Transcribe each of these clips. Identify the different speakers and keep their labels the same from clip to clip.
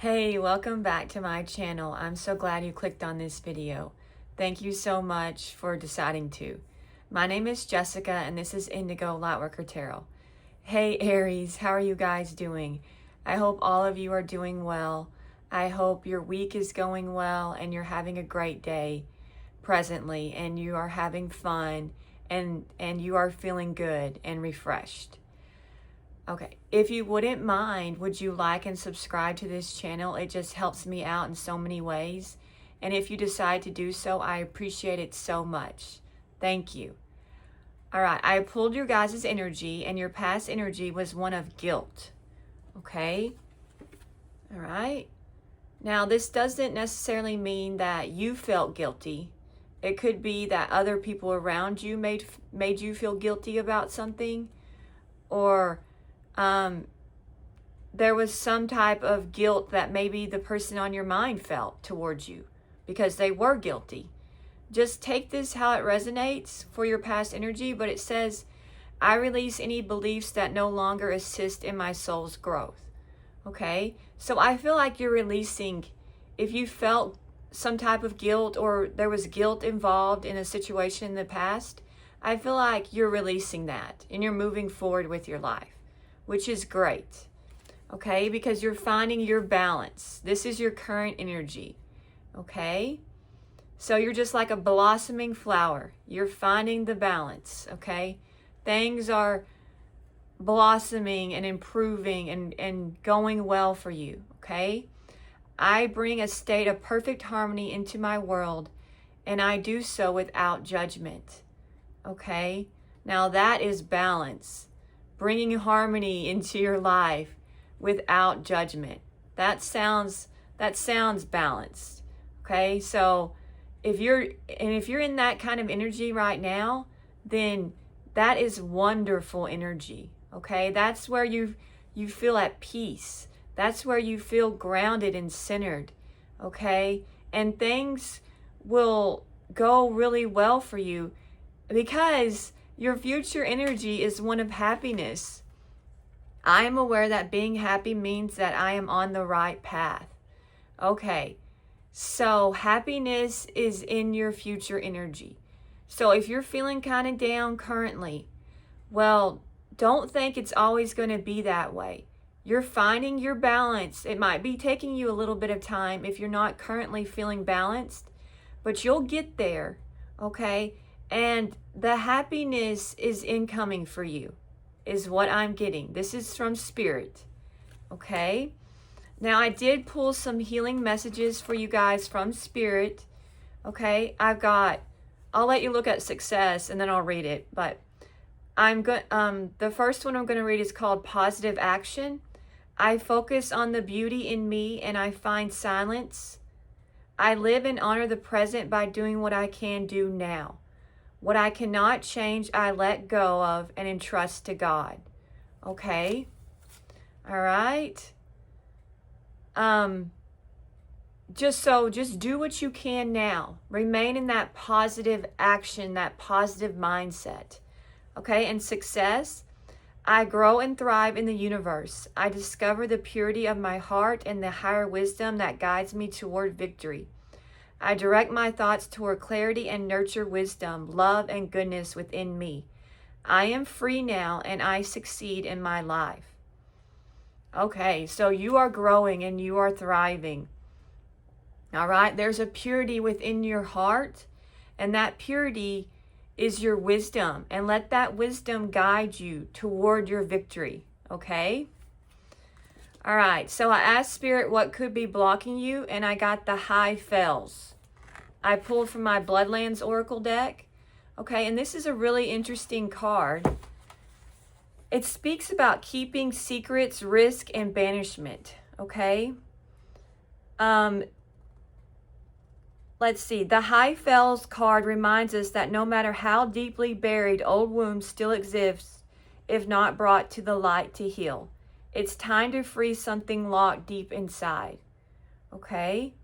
Speaker 1: Hey, welcome back to my channel. I'm so glad you clicked on this video. Thank you so much for deciding to. My name is Jessica and this is Indigo Lightworker Tarot. Hey Aries, how are you guys doing? I hope all of you are doing well. I hope your week is going well and you're having a great day presently and you are having fun and you are feeling good and refreshed. Okay, if you wouldn't mind, would you like and subscribe to this channel? It just helps me out in so many ways. And if you decide to do so, I appreciate it so much. Thank you. All right, I pulled your guys' energy, and your past energy was one of guilt. Okay? All right. Now, this doesn't necessarily mean that you felt guilty. It could be that other people around you made you feel guilty about something, or there was some type of guilt that maybe the person on your mind felt towards you because they were guilty. Just take this how it resonates for your past energy, but it says, I release any beliefs that no longer assist in my soul's growth. Okay? So I feel like you're releasing, if you felt some type of guilt or there was guilt involved in a situation in the past, I feel like you're releasing that and you're moving forward with your life, which is great, okay? Because you're finding your balance. This is your current energy, okay? So you're just like a blossoming flower. You're finding the balance, okay? Things are blossoming and improving and going well for you, okay? I bring a state of perfect harmony into my world, and I do so without judgment, okay? Now that is balance. Bringing harmony into your life without judgment. That sounds balanced. Okay? So if you're in that kind of energy right now, then that is wonderful energy. Okay? That's where you feel at peace. That's where you feel grounded and centered. Okay? And things will go really well for you because your future energy is one of happiness. I am aware that being happy means that I am on the right path. Okay, so happiness is in your future energy. So if you're feeling kind of down currently, well, don't think it's always going to be that way. You're finding your balance. It might be taking you a little bit of time if you're not currently feeling balanced, but you'll get there, okay? And the happiness is incoming for you, is what I'm getting. This is from Spirit, okay? Now, I did pull some healing messages for you guys from Spirit, okay? I'll let you look at success and then I'll read it. But the first one I'm going to read is called Positive Action. I focus on the beauty in me and I find silence. I live and honor the present by doing what I can do now. What I cannot change, I let go of and entrust to God. Okay? All right? Just do what you can now. Remain in that positive action, that positive mindset. Okay? And success, I grow and thrive in the universe. I discover the purity of my heart and the higher wisdom that guides me toward victory. I direct my thoughts toward clarity and nurture wisdom, love, and goodness within me. I am free now and I succeed in my life. Okay, so you are growing and you are thriving. All right, there's a purity within your heart, and that purity is your wisdom. And let that wisdom guide you toward your victory, okay? All right, so I asked Spirit what could be blocking you, and I got the High Fells. I pulled from my Bloodlands Oracle deck. Okay, and this is a really interesting card. It speaks about keeping secrets, risk, and banishment. Okay? Let's see. The High Fells card reminds us that no matter how deeply buried, old wounds still exist if not brought to the light to heal. It's time to free something locked deep inside. Okay?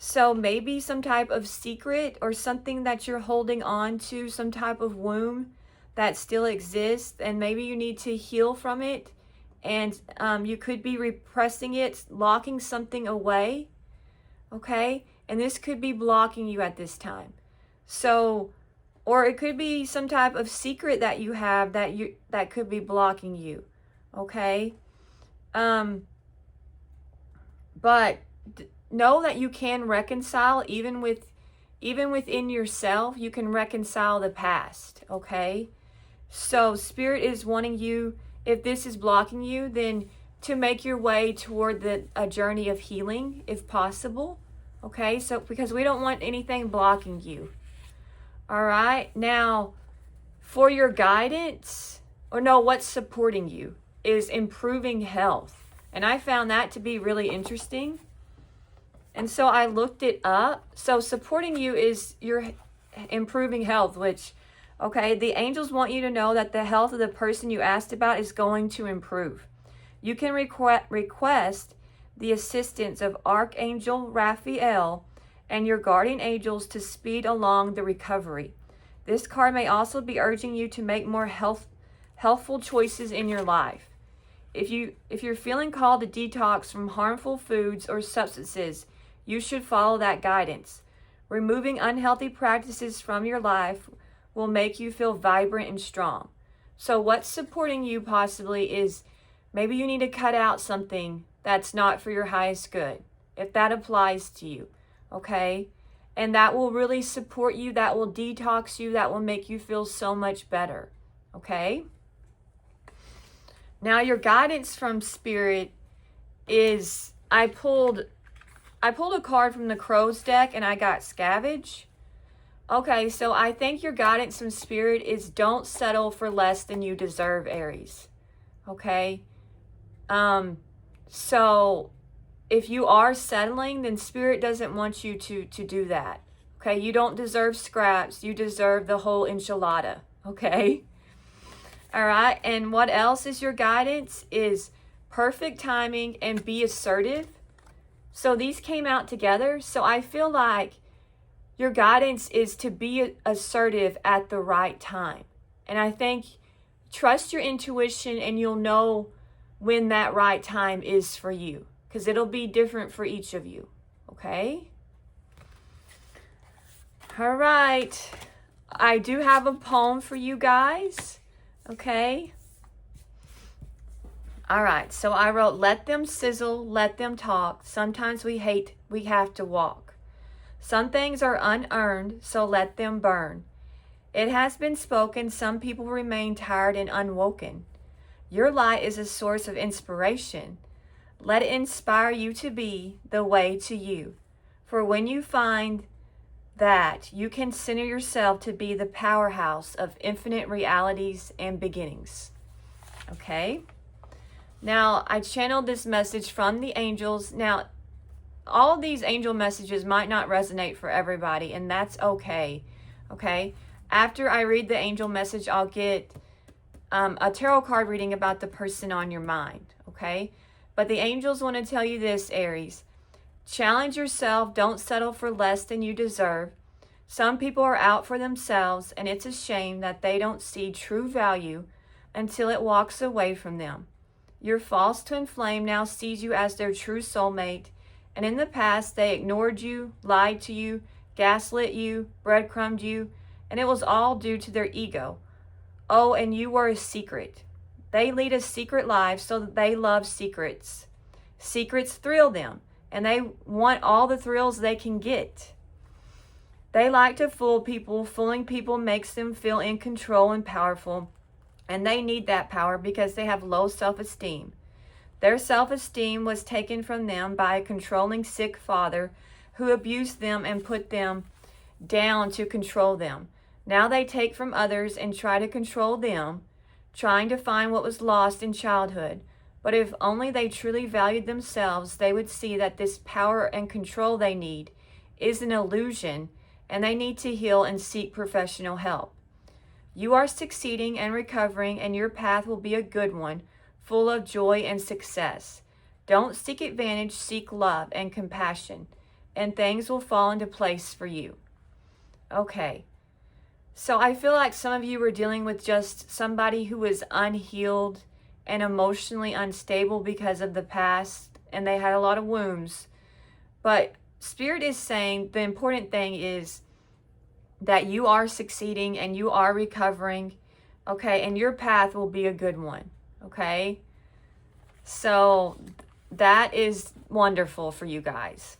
Speaker 1: So maybe some type of secret or something that you're holding on to, some type of wound that still exists, and maybe you need to heal from it and you could be repressing it, locking something away, okay? And this could be blocking you at this time. So, or it could be some type of secret that you have that could be blocking you, okay? But know that you can reconcile even within yourself. You can reconcile the past, okay? So Spirit is wanting you, if this is blocking you, then to make your way toward a journey of healing if possible, okay? So because we don't want anything blocking you. All right, now for your guidance, or no, what's supporting you is improving health. And I found that to be really interesting. And so I looked it up. So supporting you is your improving health, which, okay, the angels want you to know that the health of the person you asked about is going to improve. You can request the assistance of Archangel Raphael and your guardian angels to speed along the recovery. This card may also be urging you to make more healthful choices in your life. If you're feeling called to detox from harmful foods or substances, you should follow that guidance. Removing unhealthy practices from your life will make you feel vibrant and strong. So what's supporting you possibly is maybe you need to cut out something that's not for your highest good, if that applies to you, okay? And that will really support you, that will detox you, that will make you feel so much better, okay? Now your guidance from Spirit is, I pulled a card from the Crow's deck and I got Scavenge. Okay, so I think your guidance from Spirit is don't settle for less than you deserve, Aries. Okay? So if you are settling, then Spirit doesn't want you to do that. Okay? You don't deserve scraps. You deserve the whole enchilada. Okay? All right? And what else is your guidance is perfect timing and be assertive. So these came out together. So I feel like your guidance is to be assertive at the right time. And I think trust your intuition and you'll know when that right time is for you. Because it'll be different for each of you. Okay? All right. I do have a poem for you guys. Okay? All right. So I wrote, let them sizzle, let them talk. Sometimes we have to walk. Some things are unearned, so let them burn. It has been spoken, some people remain tired and unwoken. Your light is a source of inspiration. Let it inspire you to be the way to you. For when you find that, you can center yourself to be the powerhouse of infinite realities and beginnings. Okay? Now, I channeled this message from the angels. Now, all of these angel messages might not resonate for everybody, and that's okay. Okay? After I read the angel message, I'll get a tarot card reading about the person on your mind. Okay? But the angels want to tell you this, Aries. Challenge yourself. Don't settle for less than you deserve. Some people are out for themselves, and it's a shame that they don't see true value until it walks away from them. Your false twin flame now sees you as their true soulmate, and in the past, they ignored you, lied to you, gaslit you, breadcrumbed you, and it was all due to their ego. Oh, and you were a secret. They lead a secret life so that they love secrets. Secrets thrill them, and they want all the thrills they can get. They like to fool people. Fooling people makes them feel in control and powerful, and they need that power because they have low self-esteem. Their self-esteem was taken from them by a controlling sick father who abused them and put them down to control them. Now they take from others and try to control them, trying to find what was lost in childhood. But if only they truly valued themselves, they would see that this power and control they need is an illusion, and they need to heal and seek professional help. You are succeeding and recovering, and your path will be a good one, full of joy and success. Don't seek advantage, seek love and compassion, and things will fall into place for you. Okay, so I feel like some of you were dealing with just somebody who was unhealed and emotionally unstable because of the past, and they had a lot of wounds. But Spirit is saying the important thing is that you are succeeding and you are recovering, okay? And your path will be a good one, okay? So that is wonderful for you guys.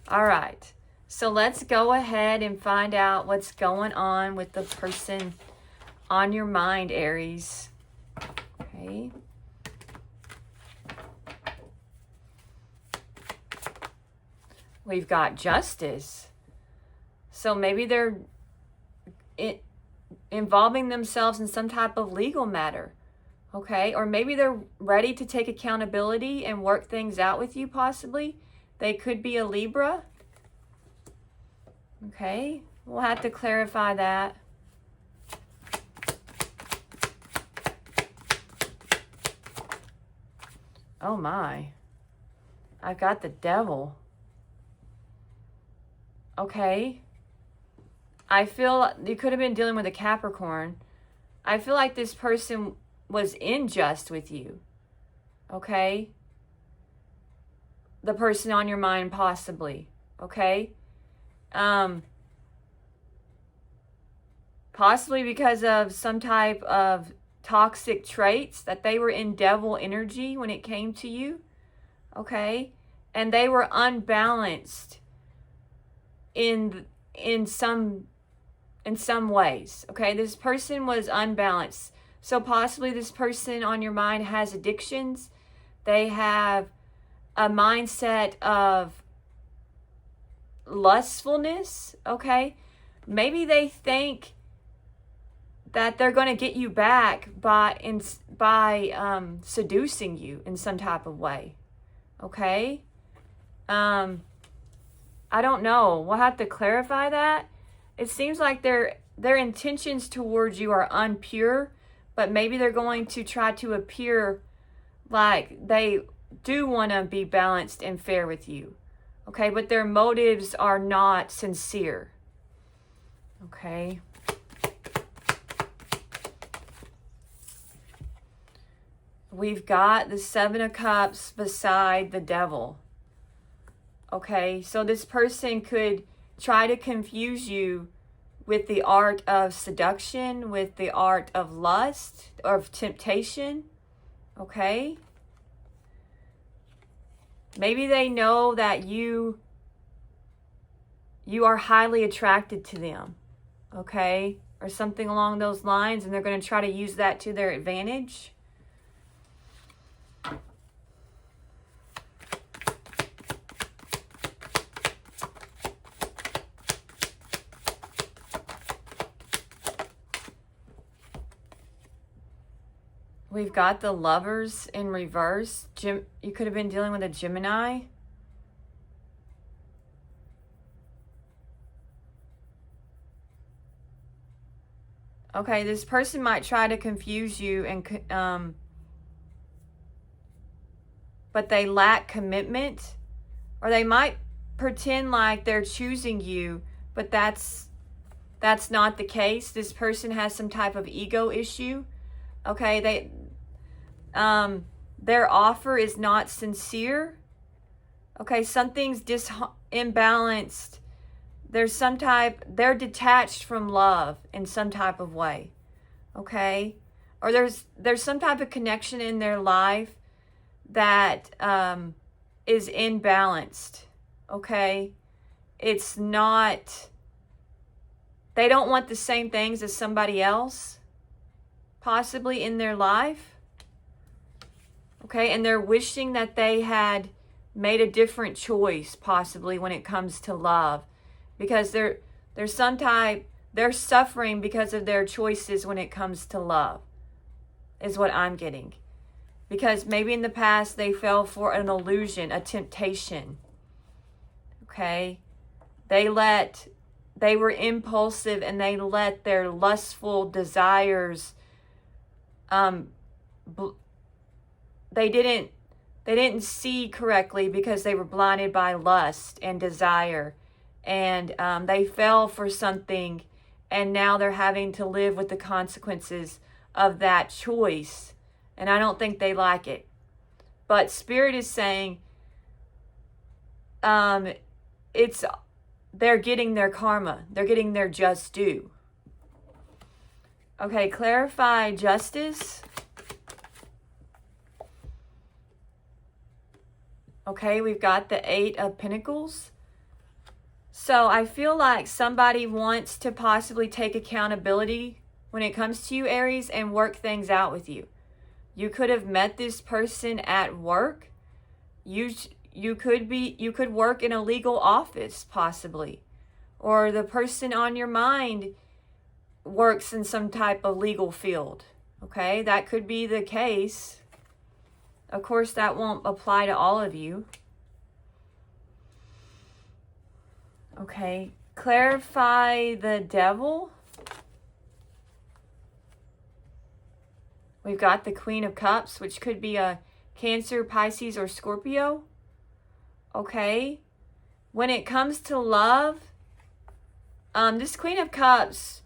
Speaker 1: All right. So let's go ahead and find out what's going on with the person on your mind, Aries. Okay. We've got Justice. So maybe they're involving themselves in some type of legal matter. Okay. Or maybe they're ready to take accountability and work things out with you, possibly. They could be a Libra. Okay. We'll have to clarify that. Oh my. I got the Devil. Okay. I feel you could have been dealing with a Capricorn. I feel like this person was unjust with you. Okay. The person on your mind, possibly. Okay. Possibly because of some type of toxic traits, that they were in devil energy when it came to you. Okay. And they were unbalanced in some ways. Okay. This person was unbalanced. So possibly this person on your mind has addictions. They have a mindset of lustfulness. Okay. Maybe they think that they're going to get you back by seducing you in some type of way. Okay. I don't know. We'll have to clarify that. It seems like their intentions towards you are unpure, but maybe they're going to try to appear like they do want to be balanced and fair with you. Okay, but their motives are not sincere. Okay. We've got the Seven of Cups beside the Devil. Okay, so this person could try to confuse you with the art of seduction, with the art of lust, of temptation. Okay? Maybe they know that you are highly attracted to them. Okay? Or something along those lines, and they're going to try to use that to their advantage. We've got the Lovers in reverse. You could have been dealing with a Gemini. Okay, this person might try to confuse you, and but they lack commitment, or they might pretend like they're choosing you, but that's not the case. This person has some type of ego issue. Okay, their offer is not sincere. Okay, something's imbalanced. They're detached from love in some type of way. Okay? Or there's some type of connection in their life that is imbalanced. Okay? It's not, they don't want the same things as somebody else, possibly in their life. Okay, and they're wishing that they had made a different choice, possibly, when it comes to love, because they're suffering because of their choices when it comes to love, is what I'm getting. Because maybe in the past they fell for an illusion, a temptation. Okay, they were impulsive, and they let their lustful desires they didn't see correctly because they were blinded by lust and desire, and they fell for something, and now they're having to live with the consequences of that choice, And I don't think they like it. But Spirit is saying they're getting their karma. They're getting their just due. Okay, clarify justice. Okay, we've got the 8 of Pentacles. So I feel like somebody wants to possibly take accountability when it comes to you, Aries, and work things out with you. You could have met this person at work. You could work in a legal office, possibly. Or the person on your mind works in some type of legal field. Okay, that could be the case. Of course, that won't apply to all of you. Okay, clarify the Devil. We've got the Queen of Cups, which could be a Cancer, Pisces, or Scorpio. Okay, when it comes to love, this Queen of Cups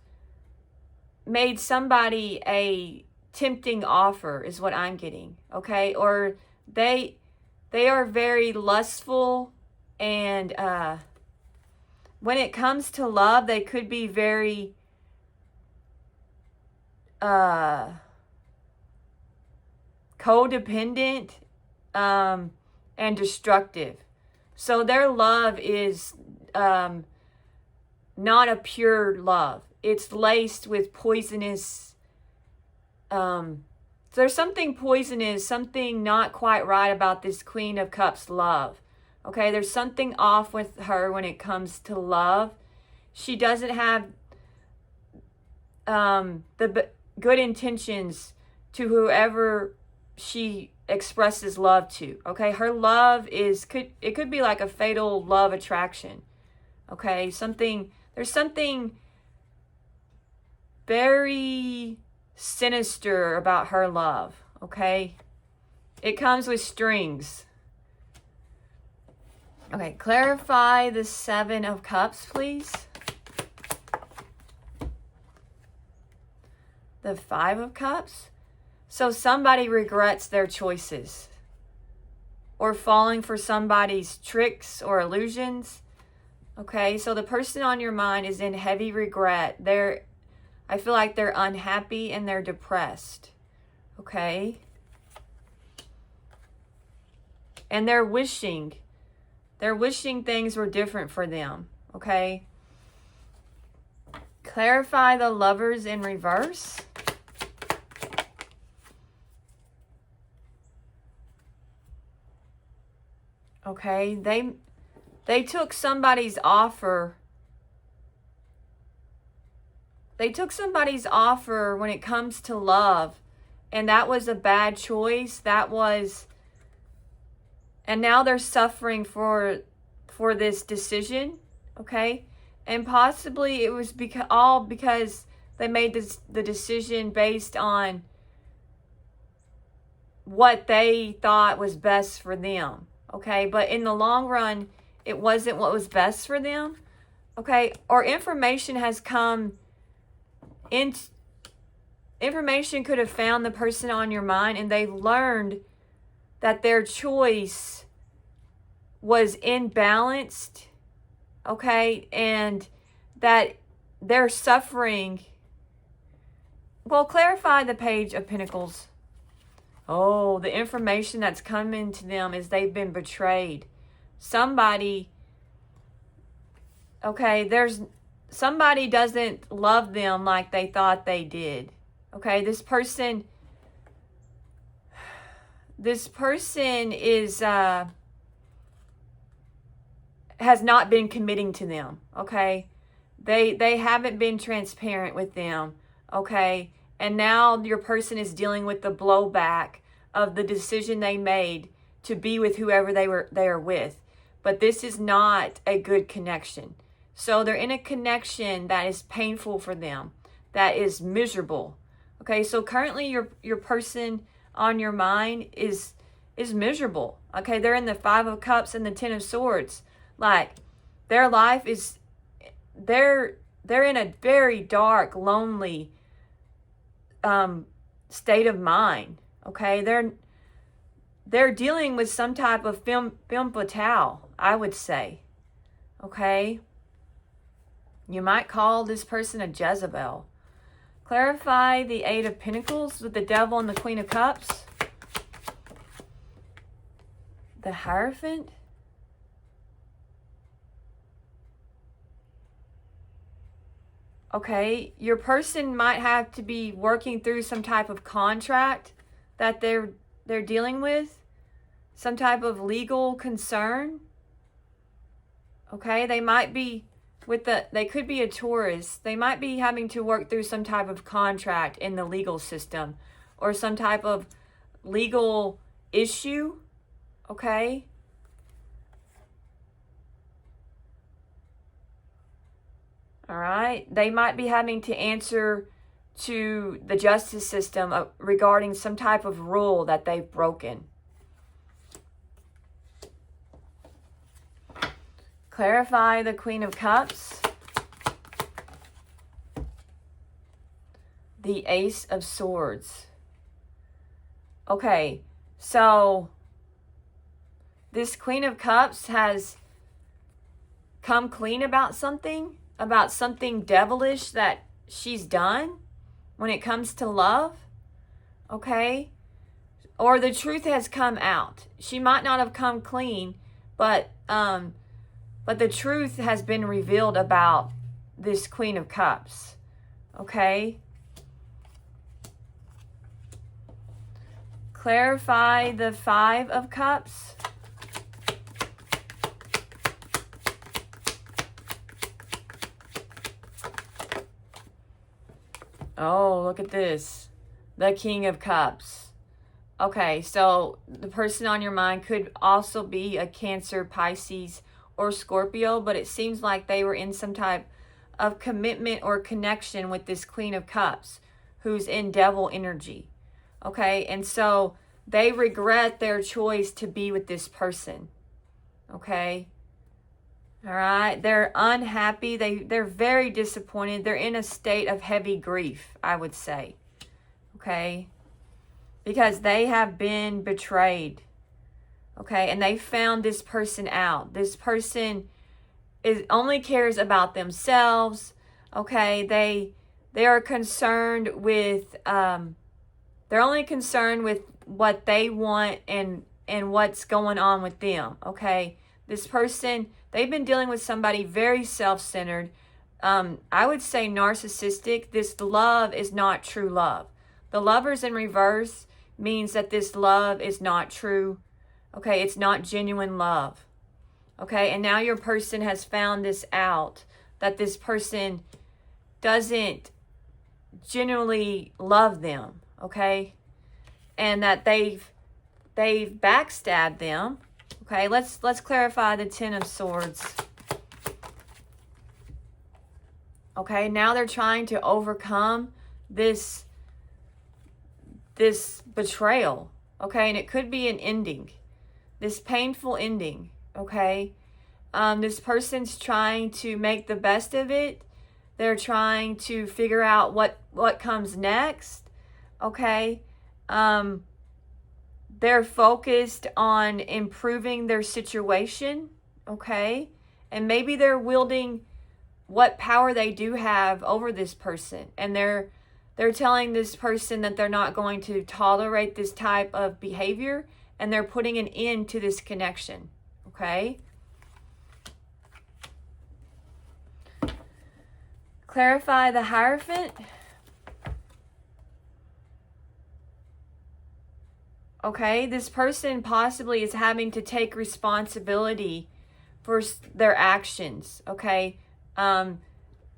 Speaker 1: made somebody a tempting offer, is what I'm getting. Okay, or they are very lustful, and when it comes to love, they could be very codependent and destructive. So their love is not a pure love. It's laced with poisonous. There's something poisonous, something not quite right about this Queen of Cups love. Okay, there's something off with her when it comes to love. She doesn't have the good intentions to whoever she expresses love to. Okay, her love could be like a fatal love attraction. Okay, there's something very sinister about her love. Okay, it comes with strings. Okay, clarify the 7 of Cups, please. The 5 of Cups. So somebody regrets their choices, or falling for somebody's tricks or illusions. Okay, so the person on your mind is in heavy regret. I feel like they're unhappy and they're depressed. Okay. And they're wishing things were different for them. Okay. Clarify the Lovers in reverse. Okay, they took somebody's offer. They took somebody's offer when it comes to love, and that was a bad choice. And now they're suffering for this decision, okay? And possibly it was because they made the decision based on what they thought was best for them. Okay, but in the long run, it wasn't what was best for them. Okay, or information has come in. Information could have found the person on your mind, and they learned that their choice was imbalanced. Okay, and that they're suffering. Well, clarify the Page of Pentacles. Oh, the information that's coming to them is they've been betrayed. Somebody doesn't love them like they thought they did. Okay, this person is has not been committing to them. Okay, they haven't been transparent with them. Okay. And now your person is dealing with the blowback of the decision they made to be with whoever they are with. But this is not a good connection. So they're in a connection that is painful for them, that is miserable. Okay, so currently your person on your mind is miserable. Okay, they're in the 5 of Cups and the 10 of Swords. Like, their life is, they're in a very dark, lonely state of mind. Okay, they're dealing with some type of femme fatale, I would say. Okay, you might call this person a Jezebel. Clarify the Eight of Pentacles with the Devil and the Queen of Cups. The Hierophant. Okay, your person might have to be working through some type of contract that they're dealing with, some type of legal concern. Okay, they might be they could be a Taurus. They might be having to work through some type of contract in the legal system or some type of legal issue. Okay. All right. They might be having to answer to the justice system regarding some type of rule that they've broken. Clarify the Queen of Cups. The Ace of Swords. Okay, so this Queen of Cups has come clean about something devilish that she's done when it comes to love. Okay? Or the truth has come out. She might not have come clean, but the truth has been revealed about this Queen of Cups. Okay? Clarify the Five of Cups. Oh, look at this. The King of Cups. Okay, so the person on your mind could also be a Cancer, Pisces, or Scorpio, but it seems like they were in some type of commitment or connection with this Queen of Cups, who's in devil energy. Okay, and so they regret their choice to be with this person. Okay. All right, they're unhappy. They're very disappointed. They're in a state of heavy grief, I would say. Okay? Because they have been betrayed. Okay? And they found this person out. This person only cares about themselves. Okay? They are concerned with they're only concerned with what they want and what's going on with them. Okay? This person, they've been dealing with somebody very self-centered. I would say narcissistic. This love is not true love. The Lovers in reverse means that this love is not true. Okay, it's not genuine love. Okay, and now your person has found this out, that this person doesn't genuinely love them. Okay, and that they've backstabbed them. Okay, let's clarify the Ten of Swords. Okay, now they're trying to overcome this betrayal. Okay, and it could be an ending. This painful ending. Okay, this person's trying to make the best of it. They're trying to figure out what comes next. Okay, they're focused on improving their situation, okay? And maybe they're wielding what power they do have over this person. And they're telling this person that they're not going to tolerate this type of behavior, and they're putting an end to this connection, okay? Clarify the Hierophant. Okay, this person possibly is having to take responsibility for their actions, okay?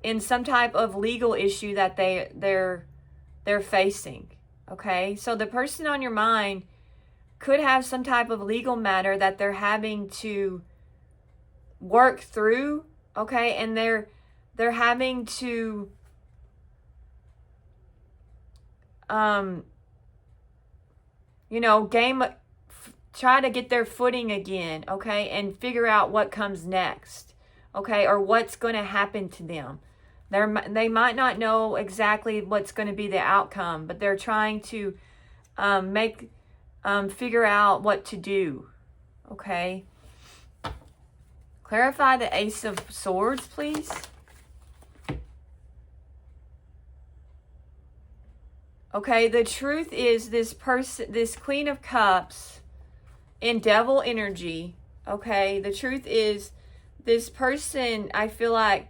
Speaker 1: In some type of legal issue that they're facing, okay? So the person on your mind could have some type of legal matter that they're having to work through, okay? And they're having to try to get their footing again, okay, and figure out what comes next, okay, or what's going to happen to them. They might not know exactly what's going to be the outcome, but they're trying to figure out what to do. Okay. Clarify the Ace of Swords, please. Okay, the truth is this Queen of Cups in devil energy, okay, the truth is this person, I feel like,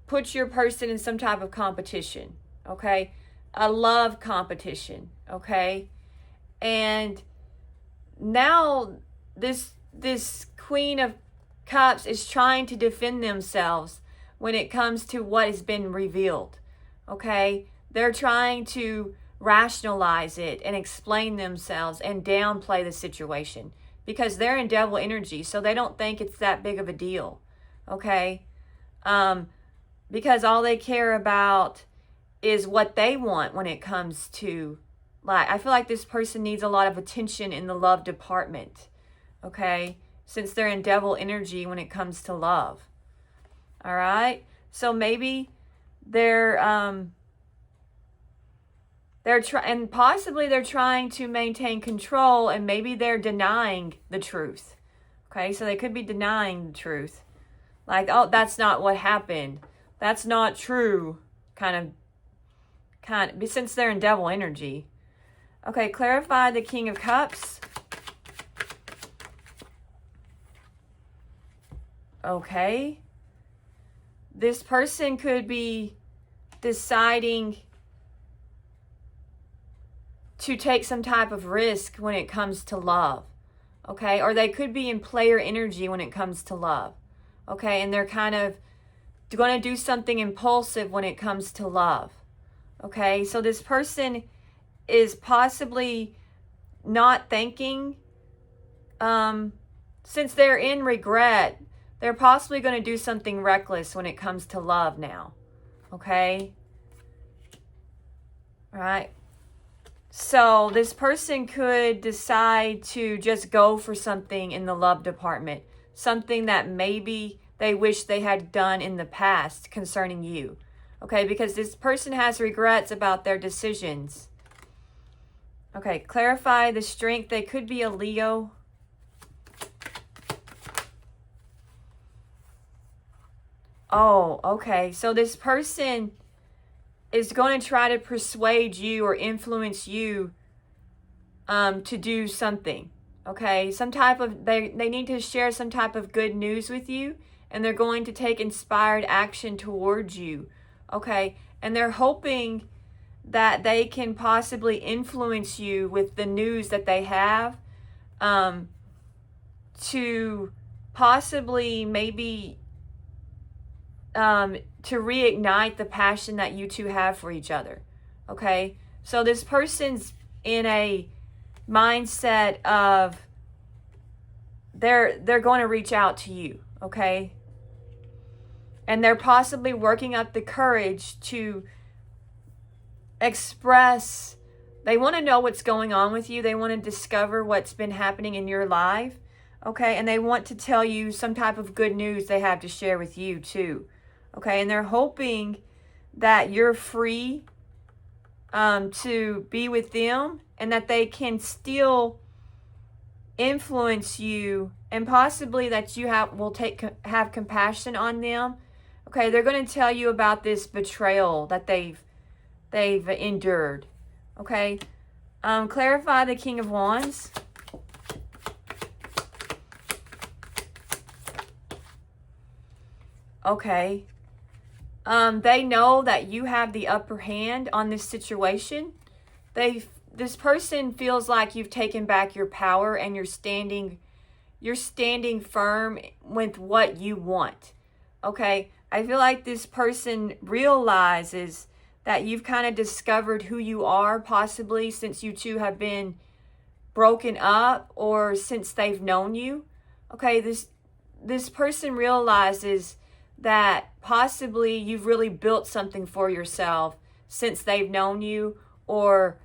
Speaker 1: puts your person in some type of competition, okay, a love competition, okay, and now this Queen of Cups is trying to defend themselves when it comes to what has been revealed, okay, they're trying to rationalize it and explain themselves and downplay the situation because they're in devil energy, so they don't think it's that big of a deal, okay? Because all they care about is what they want when it comes to, like, I feel like this person needs a lot of attention in the love department, okay? Since they're in devil energy when it comes to love, all right? So maybe they're possibly they're trying to maintain control, and maybe they're denying the truth. Okay, so they could be denying the truth. Like, oh, that's not what happened. That's not true. Kind of, since they're in devil energy. Okay, clarify the King of Cups. Okay. This person could be deciding to take some type of risk when it comes to love, okay? Or they could be in player energy when it comes to love, okay? And they're kind of going to do something impulsive when it comes to love, okay? So this person is possibly not thinking, since they're in regret, they're possibly going to do something reckless when it comes to love now, okay? All right. So this person could decide to just go for something in the love department, something that maybe they wish they had done in the past concerning you, okay? Because this person has regrets about their decisions. Okay, clarify the Strength. They could be a Leo. Oh, okay. So this person is going to try to persuade you or influence you to do something, okay? Some type of, they need to share some type of good news with you, and they're going to take inspired action towards you, okay? And they're hoping that they can possibly influence you with the news that they have to possibly maybe to reignite the passion that you two have for each other, okay? So this person's in a mindset of they're going to reach out to you, okay? And they're possibly working up the courage to express, they want to know what's going on with you. They want to discover what's been happening in your life, okay? And they want to tell you some type of good news they have to share with you too. Okay, and they're hoping that you're free to be with them, and that they can still influence you, and possibly that you have compassion on them. Okay, they're going to tell you about this betrayal that they've endured. Okay, clarify the King of Wands. Okay. They know that you have the upper hand on this situation. This person feels like you've taken back your power, and you're standing firm with what you want. Okay? I feel like this person realizes that you've kind of discovered who you are, possibly since you two have been broken up, or since they've known you. Okay, this person realizes that possibly you've really built something for yourself since they've known you, or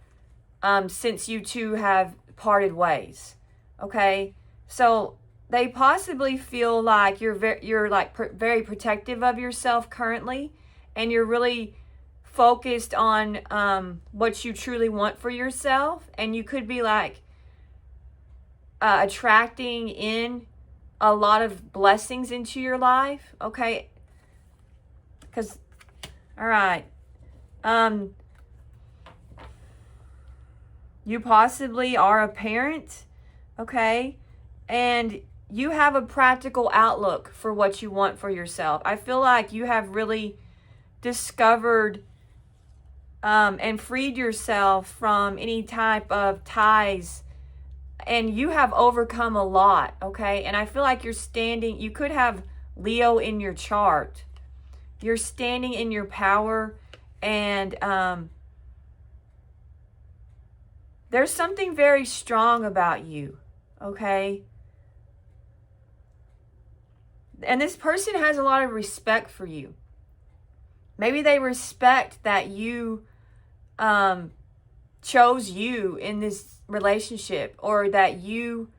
Speaker 1: since you two have parted ways. Okay, so they possibly feel like you're very protective of yourself currently, and you're really focused on what you truly want for yourself, and you could be like attracting in a lot of blessings into your life, okay? Because, all right, you possibly are a parent, okay? And you have a practical outlook for what you want for yourself. I feel like you have really discovered and freed yourself from any type of ties, and you have overcome a lot, okay? And I feel like you're standing, you could have Leo in your chart. You're standing in your power, and there's something very strong about you, okay? And this person has a lot of respect for you. Maybe they respect that you chose you in this relationship, or that you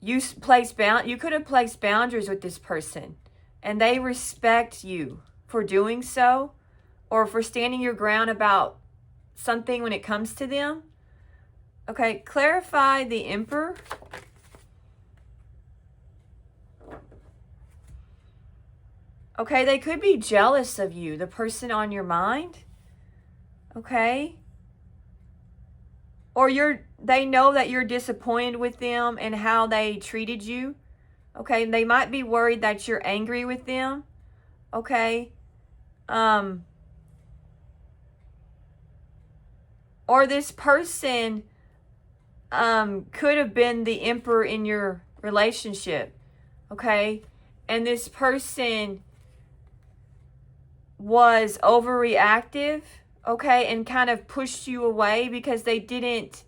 Speaker 1: could have placed boundaries with this person, and they respect you for doing so, or for standing your ground about something when it comes to them. Okay, clarify the Emperor. Okay, they could be jealous of you, the person on your mind. Okay? Or they know that you're disappointed with them and how they treated you. Okay, they might be worried that you're angry with them. Okay? Or this person could have been the Emperor in your relationship. Okay? And this person was overreactive, okay, and kind of pushed you away because they didn't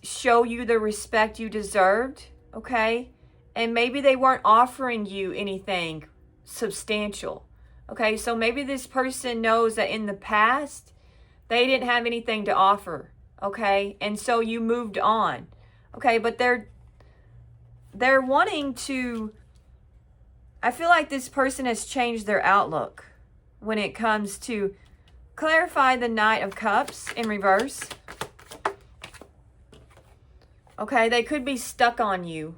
Speaker 1: show you the respect you deserved, okay? And maybe they weren't offering you anything substantial, okay? So maybe this person knows that in the past they didn't have anything to offer, okay? And so you moved on, okay? But they're wanting to, I feel like this person has changed their outlook when it comes to, clarify the Knight of Cups in reverse. Okay, they could be stuck on you.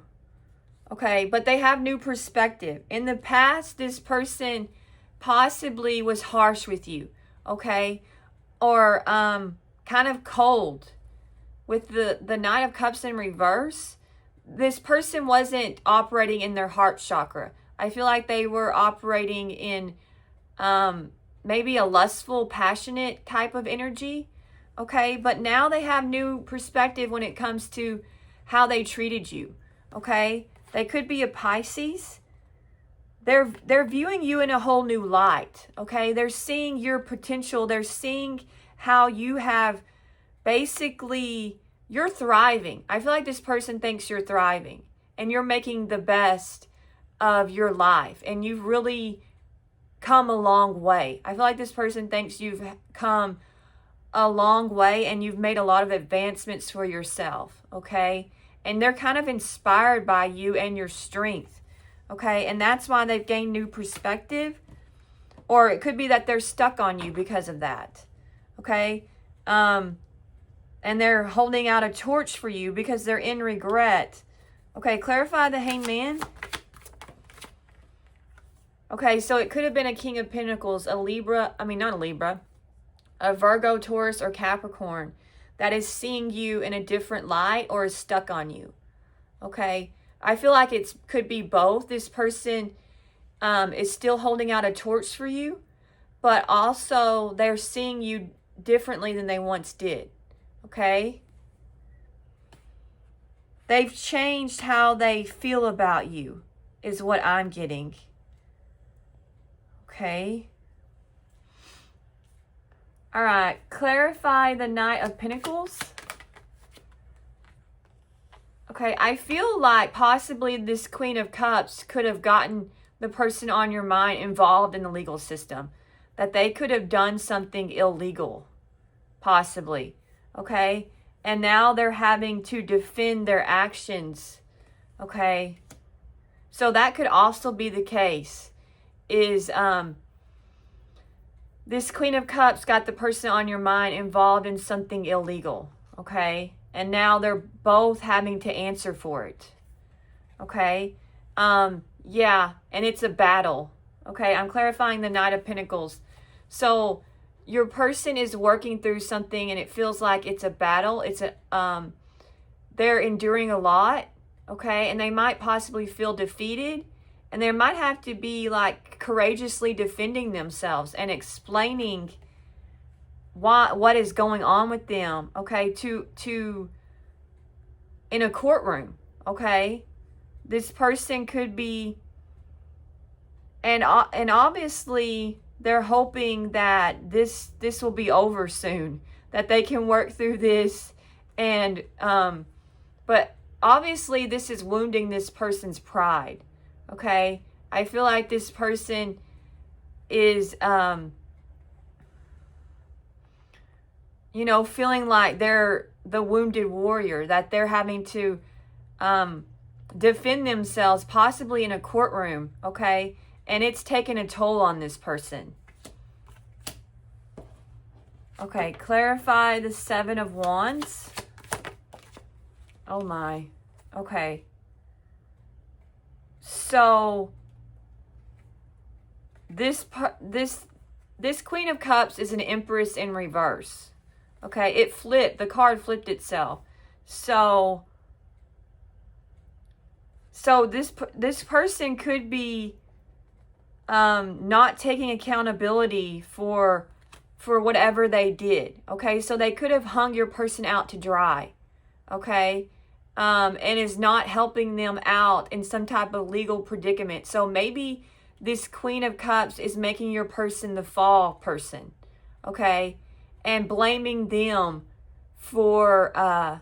Speaker 1: Okay, but they have new perspective. In the past, this person possibly was harsh with you. Okay, or kind of cold. With the Knight of Cups in reverse, this person wasn't operating in their heart chakra. I feel like they were operating in maybe a lustful, passionate type of energy. Okay, but now they have new perspective when it comes to how they treated you. Okay, they could be a Pisces. They're viewing you in a whole new light. Okay, they're seeing your potential. They're seeing how you have basically, you're thriving. I feel like this person thinks you're thriving and you're making the best of your life, and you've really come a long way. I feel like this person thinks you've come a long way and you've made a lot of advancements for yourself, okay? And they're kind of inspired by you and your strength, okay? And that's why they've gained new perspective, or it could be that they're stuck on you because of that, okay? And they're holding out a torch for you because they're in regret. Okay, clarify the Hangman. Okay, so it could have been a King of Pentacles, a Virgo, Taurus, or Capricorn that is seeing you in a different light or is stuck on you. Okay, I feel like it could be both. This person is still holding out a torch for you, but also they're seeing you differently than they once did. Okay? They've changed how they feel about you, is what I'm getting. Okay. All right. Clarify the Knight of Pentacles. Okay. I feel like possibly this Queen of Cups could have gotten the person on your mind involved in the legal system. That they could have done something illegal. Possibly. Okay. And now they're having to defend their actions. Okay. So that could also be the case. Is This Queen of Cups got the person on your mind involved in something illegal, okay? And now they're both having to answer for it, okay? Yeah, and it's a battle, okay? I'm clarifying the Knight of Pentacles. So your person is working through something and it feels like it's a battle. They're enduring a lot, okay? And they might possibly feel defeated. And they might have to be like courageously defending themselves and explaining what is going on with them, okay, to in a courtroom, okay? This person could be, and obviously they're hoping that this will be over soon, that they can work through this, and but obviously this is wounding this person's pride. Okay, I feel like this person is, you know, feeling like they're the wounded warrior, that they're having to defend themselves, possibly in a courtroom, okay? And it's taking a toll on this person. Okay, clarify the Seven of Wands. Oh my, okay. So this Queen of Cups is an Empress in reverse. Okay, it flipped. The card flipped itself. So this person could be not taking accountability for whatever they did. Okay, so they could have hung your person out to dry. Okay. And is not helping them out in some type of legal predicament. So maybe this Queen of Cups is making your person the fall person, okay? And blaming them for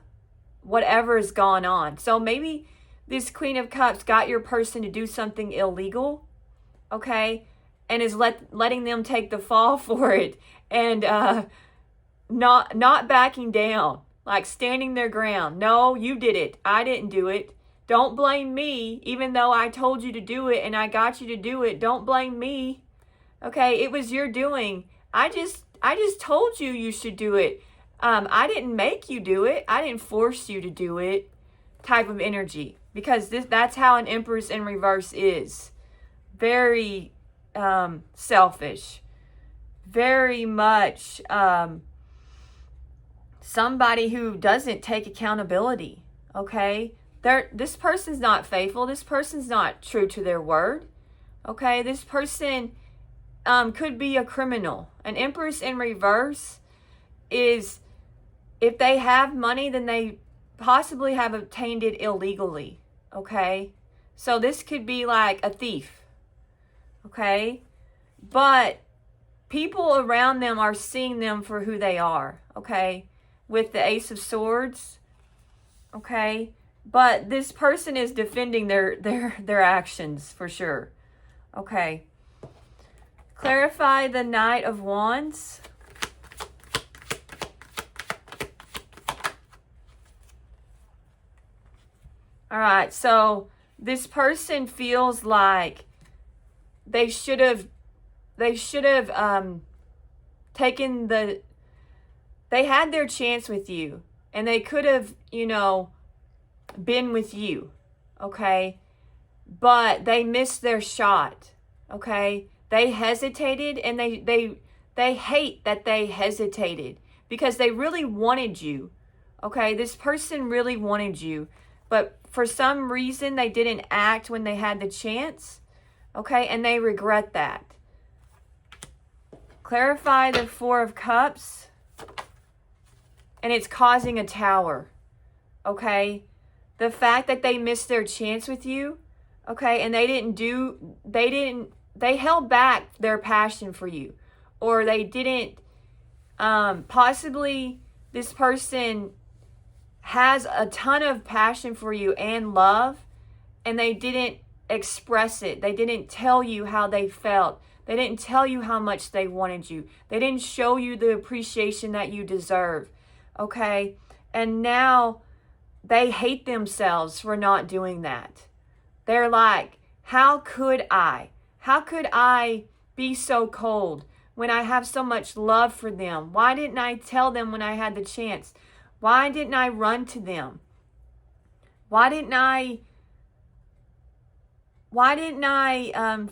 Speaker 1: whatever's gone on. So maybe this Queen of Cups got your person to do something illegal, okay? And is letting them take the fall for it and not backing down. Like standing their ground. No, you did it. I didn't do it. Don't blame me, even though I told you to do it and I got you to do it. Don't blame me. Okay, it was your doing. I just told you should do it. I didn't make you do it. I didn't force you to do it. Type of energy. Because that's how an Empress in reverse is. Very selfish. Very much somebody who doesn't take accountability, okay? This person's not faithful. This person's not true to their word, okay? This person could be a criminal. An Empress in reverse is, if they have money, then they possibly have obtained it illegally, okay? So this could be like a thief, okay? But people around them are seeing them for who they are, okay? With the Ace of Swords, okay? But this person is defending their actions for sure, okay? Clarify the Knight of Wands. All right, so this person feels like they should have taken they had their chance with you, and they could have, you know, been with you, okay? But they missed their shot, okay? They hesitated, and they hate that they hesitated because they really wanted you, okay? This person really wanted you, but for some reason they didn't act when they had the chance, okay? And they regret that. Clarify the Four of Cups. And it's causing a tower, okay? The fact that they missed their chance with you, okay? And they held back their passion for you. Or they didn't, possibly this person has a ton of passion for you and love, and they didn't express it. They didn't tell you how they felt. They didn't tell you how much they wanted you. They didn't show you the appreciation that you deserve. Okay, and now they hate themselves for not doing that. They're like, how could I? How could I be so cold? when I have so much love for them? Why didn't I tell them when I had the chance? Why didn't I run to them? Why didn't I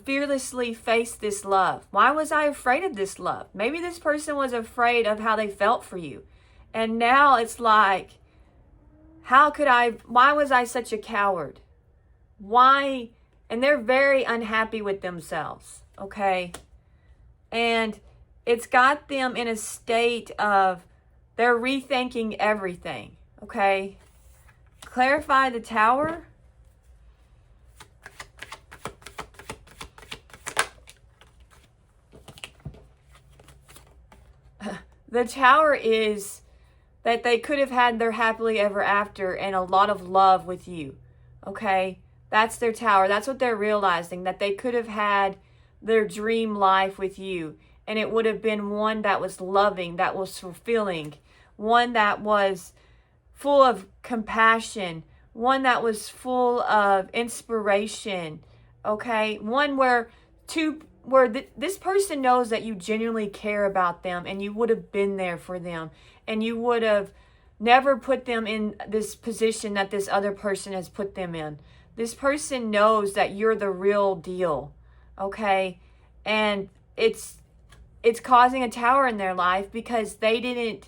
Speaker 1: fearlessly face this love? Why was I afraid of this love? Maybe this person was afraid of how they felt for you. And now it's like, why was I such a coward? Why? And they're very unhappy with themselves, okay? And it's got them in a state of, they're rethinking everything, okay? Clarify the Tower. The Tower is that they could have had their happily ever after and a lot of love with you, okay? That's their Tower. That's what they're realizing, that they could have had their dream life with you, and it would have been one that was loving, that was fulfilling, one that was full of compassion, one that was full of inspiration, okay? One where this person knows that you genuinely care about them, and you would have been there for them, and you would have never put them in this position that this other person has put them in. This person knows that you're the real deal, okay? And it's causing a tower in their life because they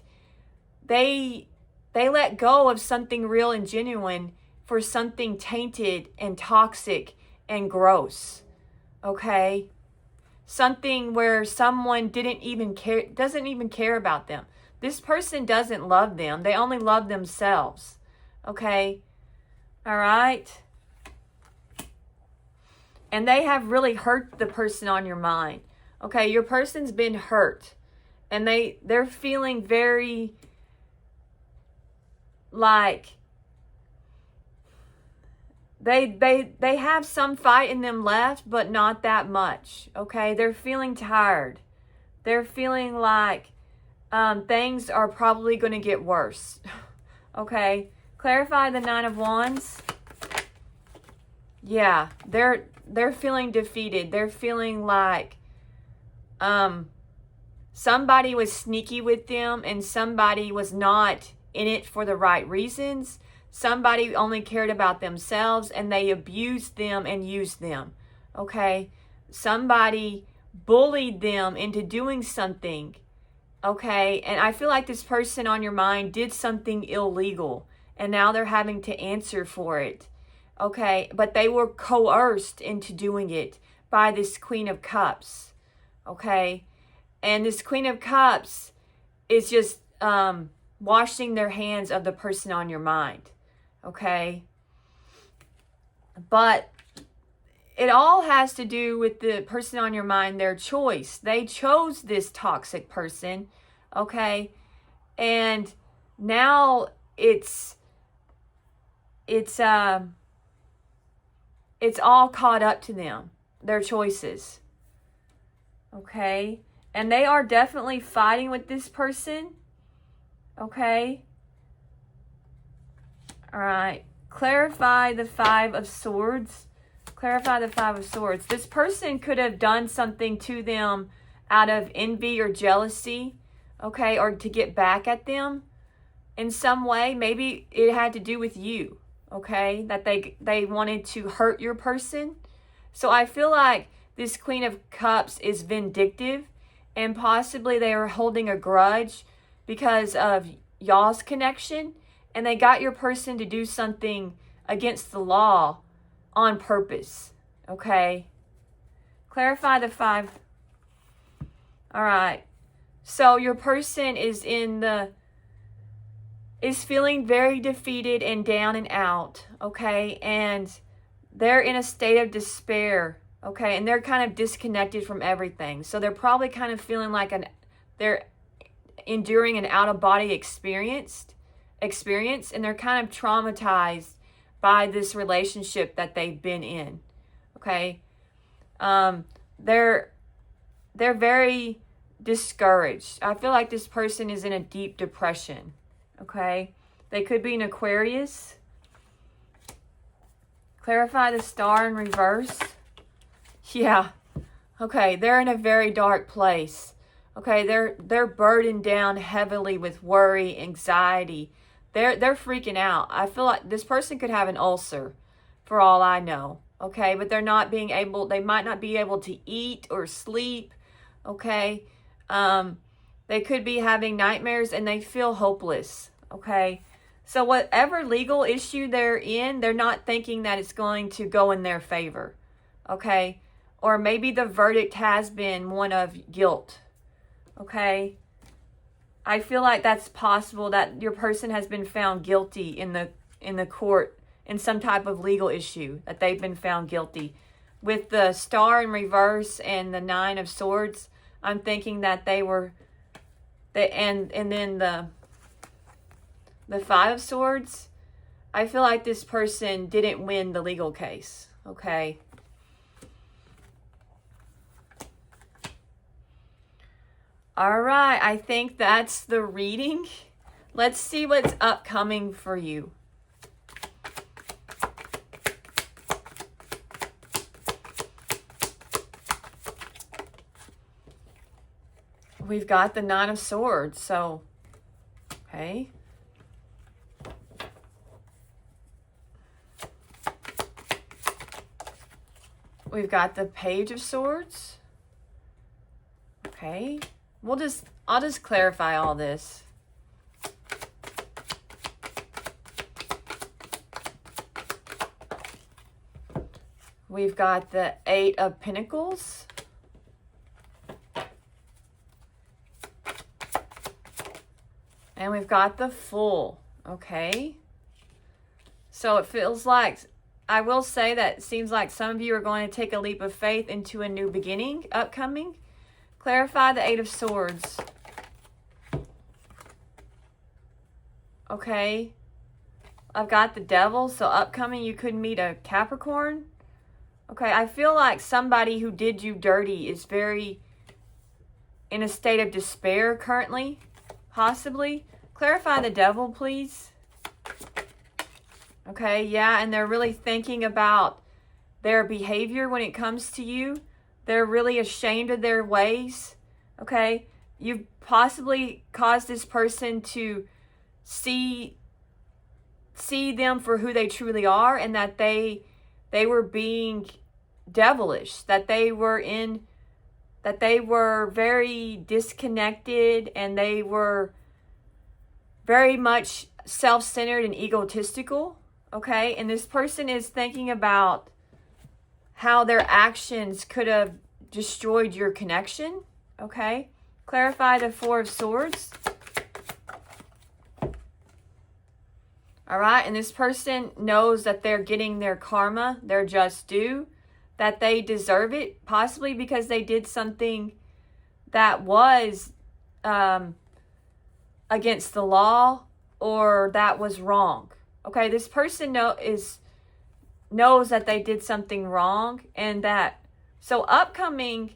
Speaker 1: let go of something real and genuine for something tainted and toxic and gross, okay? Something where someone doesn't even care about them. This person doesn't love them. They only love themselves, okay? All right? And they have really hurt the person on your mind. Okay, your person's been hurt. And they're feeling very like they have some fight in them left, but not that much. Okay, they're feeling tired. They're feeling like things are probably going to get worse. Okay, clarify the Nine of Wands. Yeah, they're feeling defeated. They're feeling like somebody was sneaky with them and somebody was not in it for the right reasons. Somebody only cared about themselves and they abused them and used them. Okay? Somebody bullied them into doing something. Okay? And I feel like this person on your mind did something illegal and now they're having to answer for it. Okay, but they were coerced into doing it by this Queen of Cups. Okay, and this Queen of Cups is just washing their hands of the person on your mind. Okay, but it all has to do with the person on your mind, their choice. They chose this toxic person. Okay, and now it's all caught up to them, their choices. Okay? And they are definitely fighting with this person. Okay? All right. Clarify the Five of Swords. Clarify the Five of Swords. This person could have done something to them out of envy or jealousy. Okay? Or to get back at them in some way. Maybe it had to do with you. Okay, that they wanted to hurt your person. So I feel like this Queen of Cups is vindictive and possibly they are holding a grudge because of y'all's connection and they got your person to do something against the law on purpose. Okay, clarify the Five. All right, so your person is feeling very defeated and down and out, okay? And they're in a state of despair, okay? And they're kind of disconnected from everything. So they're probably kind of feeling like they're enduring an out-of-body experience, and they're kind of traumatized by this relationship that they've been in, okay? They're very discouraged. I feel like this person is in a deep depression. Okay, they could be an Aquarius. Clarify the Star in reverse. Yeah, okay, they're in a very dark place. Okay, they're burdened down heavily with worry, anxiety. They're freaking out. I feel like this person could have an ulcer for all I know. Okay, but they're not being able, they might not be able to eat or sleep. Okay. They could be having nightmares and they feel hopeless. Okay. So whatever legal issue they're in, they're not thinking that it's going to go in their favor. Okay. Or maybe the verdict has been one of guilt. Okay. I feel like that's possible, that your person has been found guilty in the court in some type of legal issue, that they've been found guilty. With the star in reverse and the 9 of swords, I'm thinking that they were, and then the 5 of swords, I feel like this person didn't win the legal case. Okay. All right, I think that's the reading. Let's see what's upcoming for you. We've got the 9 of swords, so, okay. We've got the Page of Swords. Okay. I'll just clarify all this. We've got the 8 of Pentacles. And we've got the Fool. Okay. So it feels like, I will say that it seems like some of you are going to take a leap of faith into a new beginning upcoming. Clarify the 8 of Swords. Okay. I've got the Devil. So upcoming, you could meet a Capricorn. Okay. I feel like somebody who did you dirty is very in a state of despair currently. Possibly. Clarify the Devil, please. Okay. Yeah. And they're really thinking about their behavior when it comes to you. They're really ashamed of their ways. Okay. You've possibly caused this person to see them for who they truly are, and that they were being devilish, that they were very disconnected, and they were very much self-centered and egotistical. Okay. And this person is thinking about how their actions could have destroyed your connection. Okay. Clarify the 4 of Swords. All right. And this person knows that they're getting their karma, their just due, that they deserve it, possibly because they did something that was against the law or that was wrong. Okay. This person knows that they did something wrong, and that, so upcoming,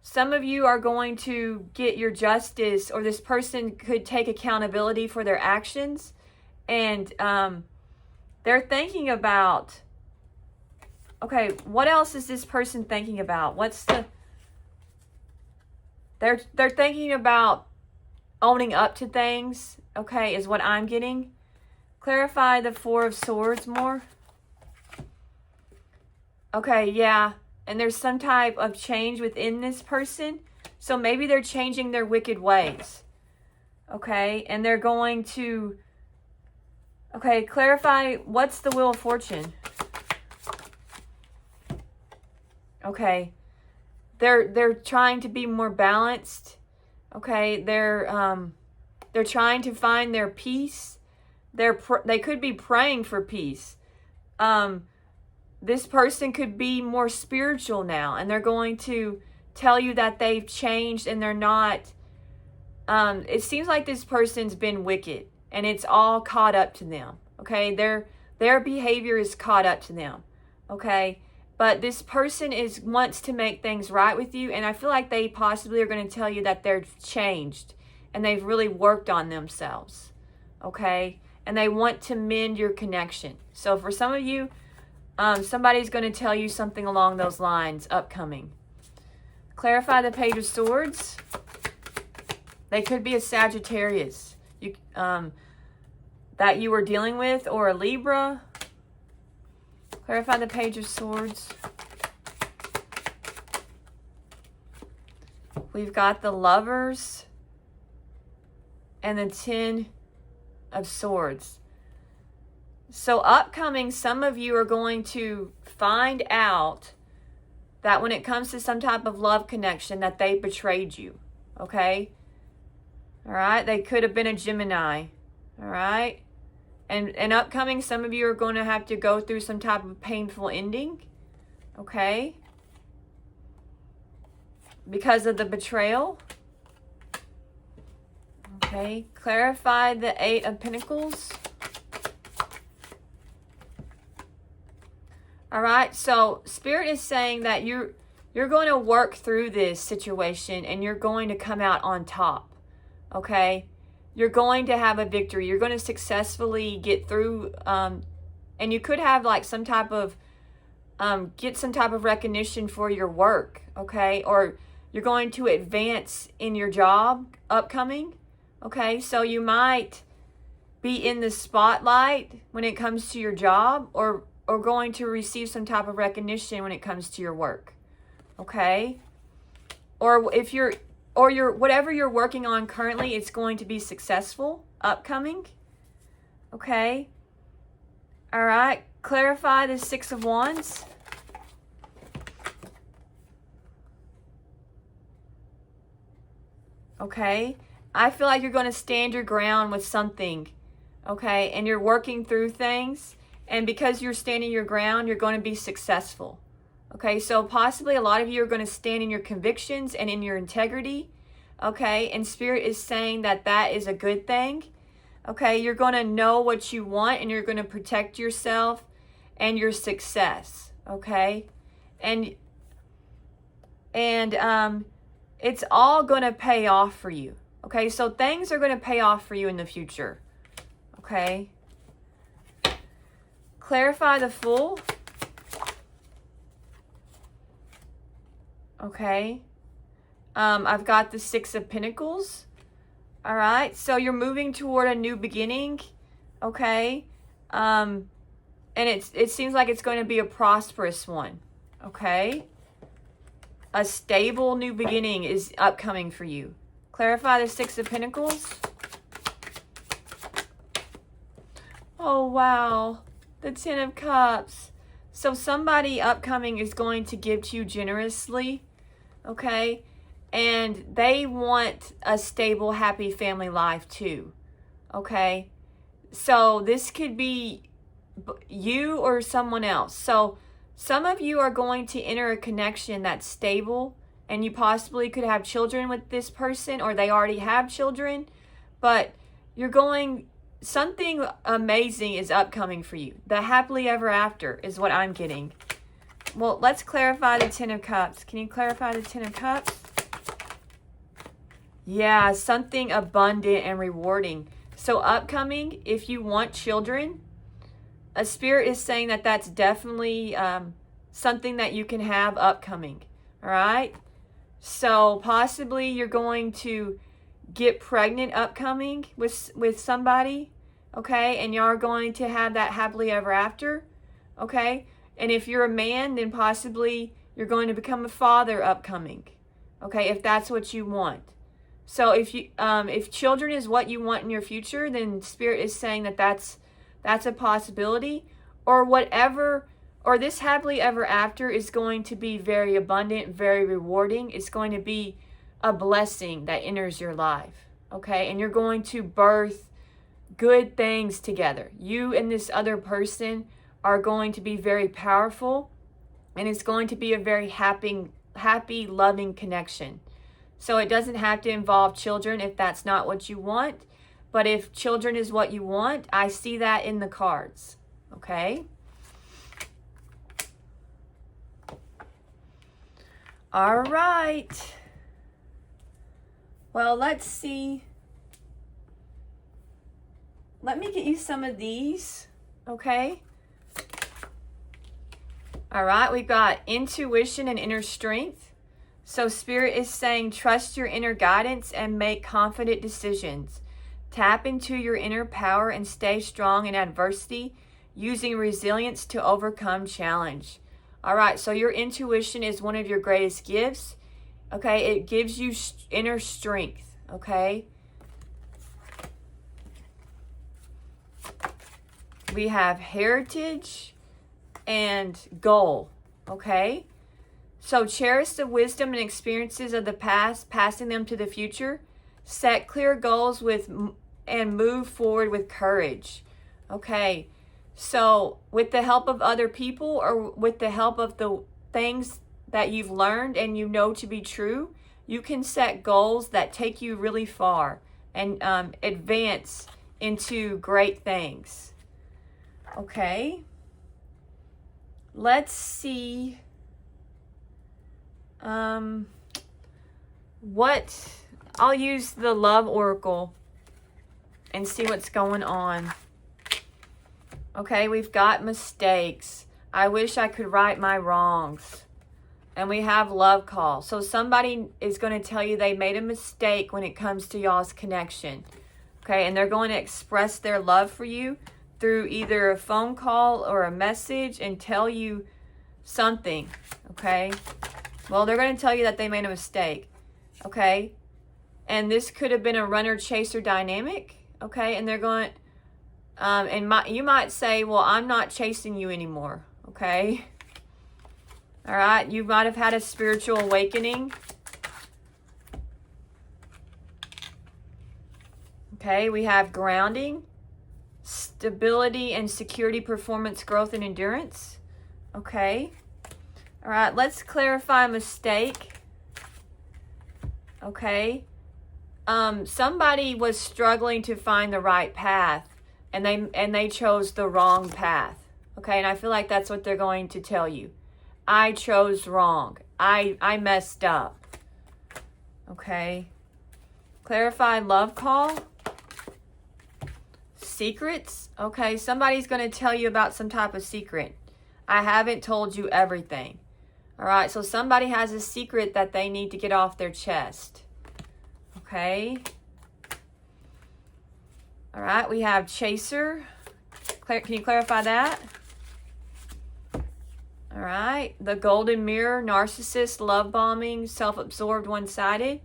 Speaker 1: some of you are going to get your justice, or this person could take accountability for their actions. And they're thinking about, okay, what else is this person thinking about? They're thinking about owning up to things, okay, is what I'm getting. Clarify the 4 of Swords more. Okay, yeah. And there's some type of change within this person. So maybe they're changing their wicked ways. Okay, and they're going to, okay, clarify, what's the Wheel of Fortune? Okay. They're trying to be more balanced. Okay, they're trying to find their peace. They could be praying for peace. This person could be more spiritual now, and they're going to tell you that they've changed and they're not. It seems like this person's been wicked, and it's all caught up to them. Okay, their behavior is caught up to them. Okay, but this person wants to make things right with you, and I feel like they possibly are going to tell you that they're changed and they've really worked on themselves. Okay, and they want to mend your connection. So for some of you, somebody's going to tell you something along those lines upcoming. Clarify the Page of Swords. They could be a Sagittarius that you were dealing with, or a Libra. Clarify the Page of Swords. We've got the Lovers and the Ten of Swords. So upcoming, some of you are going to find out that when it comes to some type of love connection, that they betrayed you. Okay? All right? They could have been a Gemini. All right? And upcoming, some of you are going to have to go through some type of painful ending. Okay? Because of the betrayal. Okay? Clarify the Eight of Pentacles. All right, so Spirit is saying that you're going to work through this situation and you're going to come out on top, okay? You're going to have a victory. You're going to successfully get through, and you could have like some type of, get some type of recognition for your work, okay? Or you're going to advance in your job upcoming, okay? So you might be in the spotlight when it comes to your job, or going to receive some type of recognition when it comes to your work. Okay? Or if you're whatever you're working on currently, it's going to be successful upcoming. Okay? All right. Clarify the Six of Wands. Okay? I feel like you're going to stand your ground with something. Okay? And you're working through things. And because you're standing your ground, you're going to be successful. Okay, so possibly a lot of you are going to stand in your convictions and in your integrity. Okay, and Spirit is saying that that is a good thing. Okay, you're going to know what you want and you're going to protect yourself and your success. Okay, and it's all going to pay off for you. Okay, so things are going to pay off for you in the future. Okay. Clarify the Fool. Okay. I've got the Six of Pentacles. All right. So you're moving toward a new beginning. Okay. And it seems like it's going to be a prosperous one. Okay. A stable new beginning is upcoming for you. Clarify the Six of Pentacles. Oh, wow. The Ten of Cups. So somebody upcoming is going to give to you generously, okay? And they want a stable, happy family life too, okay? So this could be you or someone else. So some of you are going to enter a connection that's stable, and you possibly could have children with this person, or they already have children, but you're going... Something amazing is upcoming for you. The happily ever after is what I'm getting. Well, let's clarify the Ten of Cups. Can you clarify the Ten of Cups? Yeah, something abundant and rewarding. So upcoming, if you want children, a Spirit is saying that that's definitely something that you can have upcoming. All right? So possibly you're going to get pregnant upcoming with somebody, okay? And you're going to have that happily ever after, okay? And if you're a man, then possibly you're going to become a father upcoming, okay? If that's what you want. So if children is what you want in your future, then Spirit is saying that that's a possibility, or whatever. Or this happily ever after is going to be very abundant, very rewarding. It's going to be a blessing that enters your life, okay? And you're going to birth good things together. You and this other person are going to be very powerful, and it's going to be a very happy, loving connection. So it doesn't have to involve children if that's not what you want. But if children is what you want, I see that in the cards, okay? All right. Well, let's see. Let me get you some of these, okay? All right, we've got intuition and inner strength. So Spirit is saying, trust your inner guidance and make confident decisions. Tap into your inner power and stay strong in adversity, using resilience to overcome challenge. All right, so your intuition is one of your greatest gifts. Okay, it gives you inner strength. Okay. We have heritage and goal. Okay. So cherish the wisdom and experiences of the past, passing them to the future. Set clear goals and move forward with courage. Okay. So with the help of other people or with the help of the things that you've learned and you know to be true, you can set goals that take you really far and advance into great things. Okay. Let's see. I'll use the Love Oracle and see what's going on. Okay, we've got mistakes. I wish I could right my wrongs. And we have love call. So somebody is going to tell you they made a mistake when it comes to y'all's connection. Okay, and they're going to express their love for you through either a phone call or a message and tell you something. Okay. Well, they're going to tell you that they made a mistake. Okay. And this could have been a runner-chaser dynamic. Okay. And they're going, you might say, well, I'm not chasing you anymore. Okay. All right. You might have had a spiritual awakening. Okay. We have grounding, stability and security, performance, growth, and endurance. Okay. All right, let's clarify mistake. Okay. Somebody was struggling to find the right path and they chose the wrong path. Okay, and I feel like that's what they're going to tell you. I chose wrong. I messed up. Okay. Clarify love call. Secrets. Okay, somebody's going to tell you about some type of secret. I haven't told you everything. All right, so somebody has a secret that they need to get off their chest. Okay. All right, we have chaser. Can you clarify that? All right, the golden mirror, narcissist, love bombing, self-absorbed, one-sided.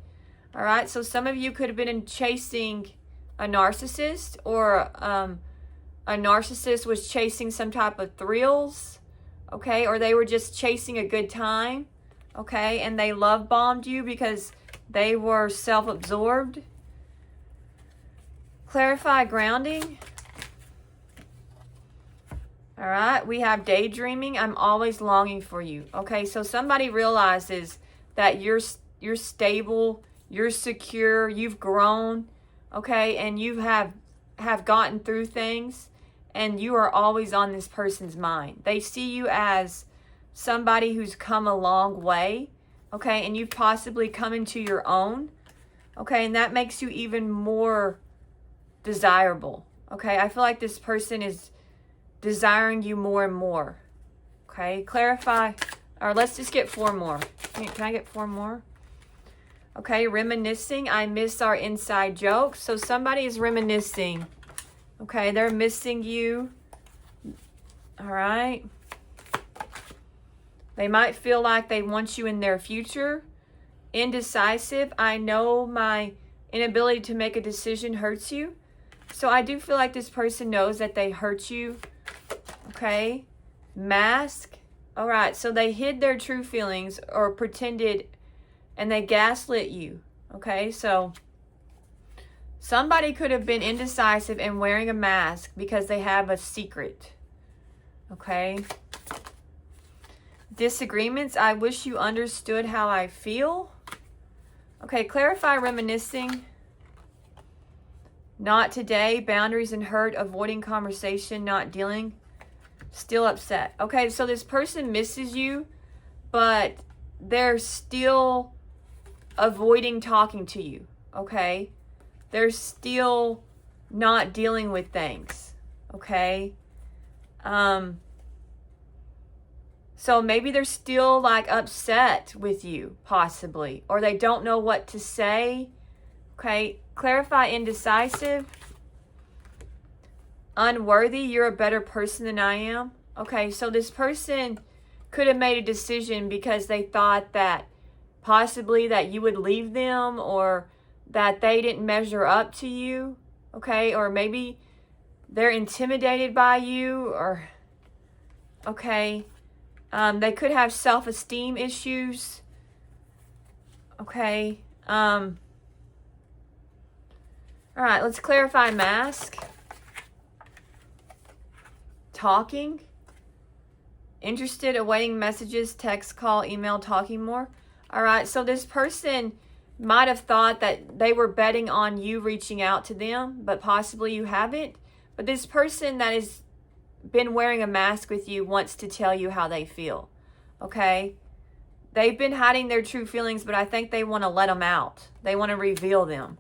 Speaker 1: All right, so some of you could have been chasing a narcissist, or a narcissist was chasing some type of thrills. Okay, or they were just chasing a good time, okay, and they love bombed you because they were self-absorbed. Clarify grounding. All right, we have daydreaming. I'm always longing for you. Okay, so somebody realizes that you're stable, you're secure, you've grown, okay, and you have gotten through things. And you are always on this person's mind. They see you as somebody who's come a long way, okay? And you've possibly come into your own, okay? And that makes you even more desirable, okay? I feel like this person is desiring you more and more, okay? Clarify, or let's just get 4 more. Can I get 4 more? Okay, reminiscing. I miss our inside jokes. So somebody is reminiscing. Okay, they're missing you. All right. They might feel like they want you in their future. Indecisive. I know my inability to make a decision hurts you. So I do feel like this person knows that they hurt you. Okay. Mask. All right, so they hid their true feelings or pretended, and they gaslit you. Okay, so somebody could have been indecisive and wearing a mask because they have a secret. Okay. Disagreements. I wish you understood how I feel. Okay, clarify reminiscing. Not today. Boundaries and hurt. Avoiding conversation. Not dealing. Still upset. Okay, so this person misses you, but they're still avoiding talking to you. Okay. They're still not dealing with things, okay? So maybe they're still like upset with you, possibly, or they don't know what to say. Okay, clarify indecisive. Unworthy, you're a better person than I am. Okay, so this person could have made a decision because they thought that possibly that you would leave them, or that they didn't measure up to you. Okay, or maybe they're intimidated by you, or okay, they could have self-esteem issues. Okay, all right, let's clarify mask. Talking. Interested, awaiting messages, text, call, email, talking more. All right, so this person might have thought that they were betting on you reaching out to them, but possibly you haven't. But this person that has been wearing a mask with you wants to tell you how they feel. Okay? They've been hiding their true feelings, but I think they want to let them out. They want to reveal them.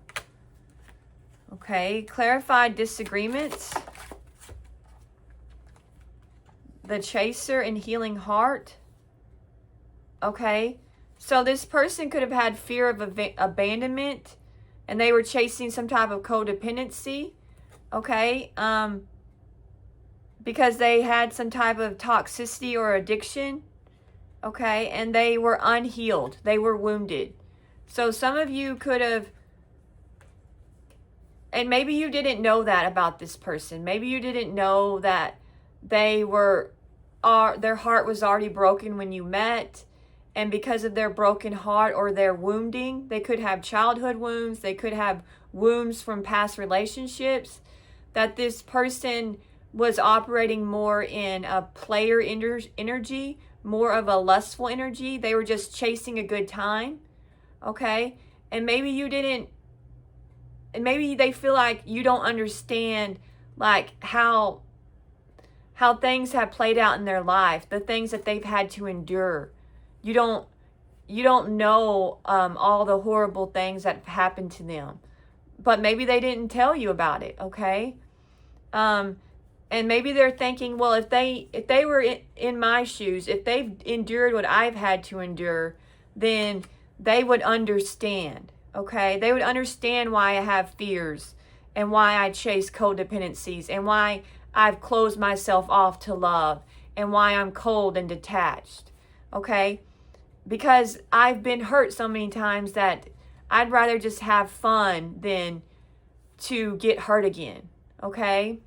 Speaker 1: Okay, clarify disagreements. The chaser and healing heart. Okay, so this person could have had fear of abandonment, and they were chasing some type of codependency. Okay, because they had some type of toxicity or addiction. Okay, and they were unhealed. They were wounded. So some of you could have, and maybe you didn't know that about this person. Maybe you didn't know that they were, their heart was already broken when you met. And because of their broken heart or their wounding, they could have childhood wounds. They could have wounds from past relationships. That this person was operating more in a player energy, more of a lustful energy. They were just chasing a good time. Okay? And maybe you didn't, and maybe they feel like you don't understand like how things have played out in their life, the things that they've had to endure. You don't know all the horrible things that have happened to them, but maybe they didn't tell you about it. Okay, and maybe they're thinking, well, if they were in my shoes, if they've endured what I've had to endure, then they would understand. Okay, they would understand why I have fears and why I chase codependencies and why I've closed myself off to love and why I'm cold and detached. Okay, because I've been hurt so many times that I'd rather just have fun than to get hurt again. Okay,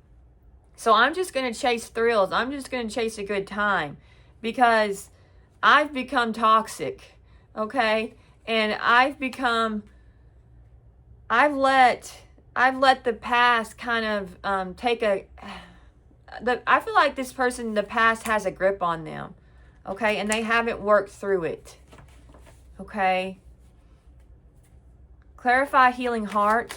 Speaker 1: so I'm just going to chase thrills. I'm just going to chase a good time because I've become toxic. Okay, and I've let the past kind of take a. I feel like this person, the past has a grip on them. Okay, and they haven't worked through it. Okay. Clarify healing heart.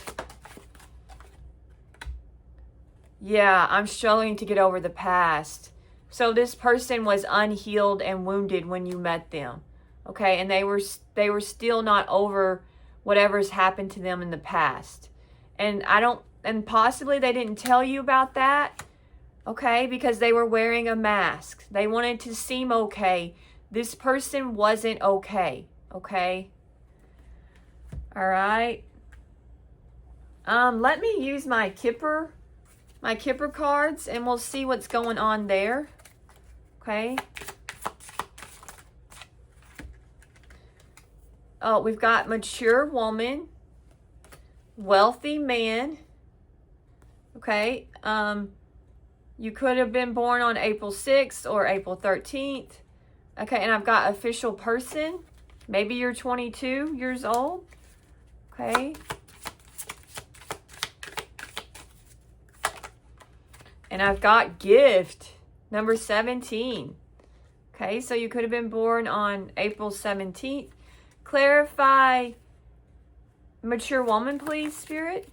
Speaker 1: Yeah, I'm struggling to get over the past. So this person was unhealed and wounded when you met them. Okay, and they were still not over whatever's happened to them in the past. And possibly they didn't tell you about that. Okay, because they were wearing a mask. They wanted to seem okay. This person wasn't okay. Okay. All right. Let me use my Kipper cards, and we'll see what's going on there. Okay. Oh, we've got mature woman, wealthy man. Okay. You could have been born on April 6th or April 13th. Okay, and I've got official person. Maybe you're 22 years old. Okay. And I've got gift, number 17. Okay, so you could have been born on April 17th. Clarify mature woman, please, Spirit.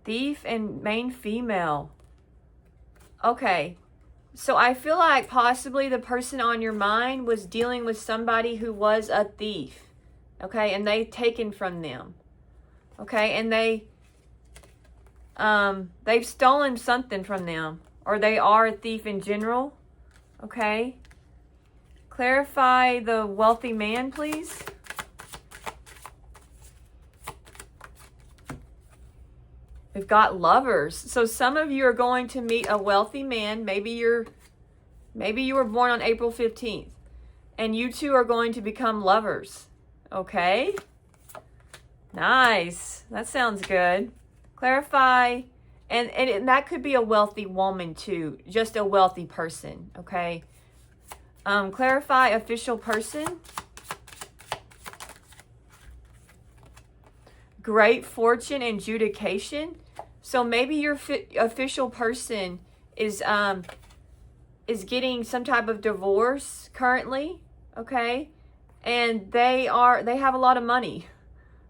Speaker 1: Thief and main female. Okay, so I feel like possibly the person on your mind was dealing with somebody who was a thief. Okay, and they've taken from them. Okay, and they've stolen something from them, or they are a thief in general. Okay. Clarify the wealthy man, please. We've got lovers. So some of you are going to meet a wealthy man. Maybe you were born on April 15th. And you two are going to become lovers. Okay? Nice. That sounds good. Clarify. And that could be a wealthy woman too. Just a wealthy person. Okay? Clarify official person. Great fortune and adjudication. So maybe your official person is getting some type of divorce currently, okay? And they have a lot of money,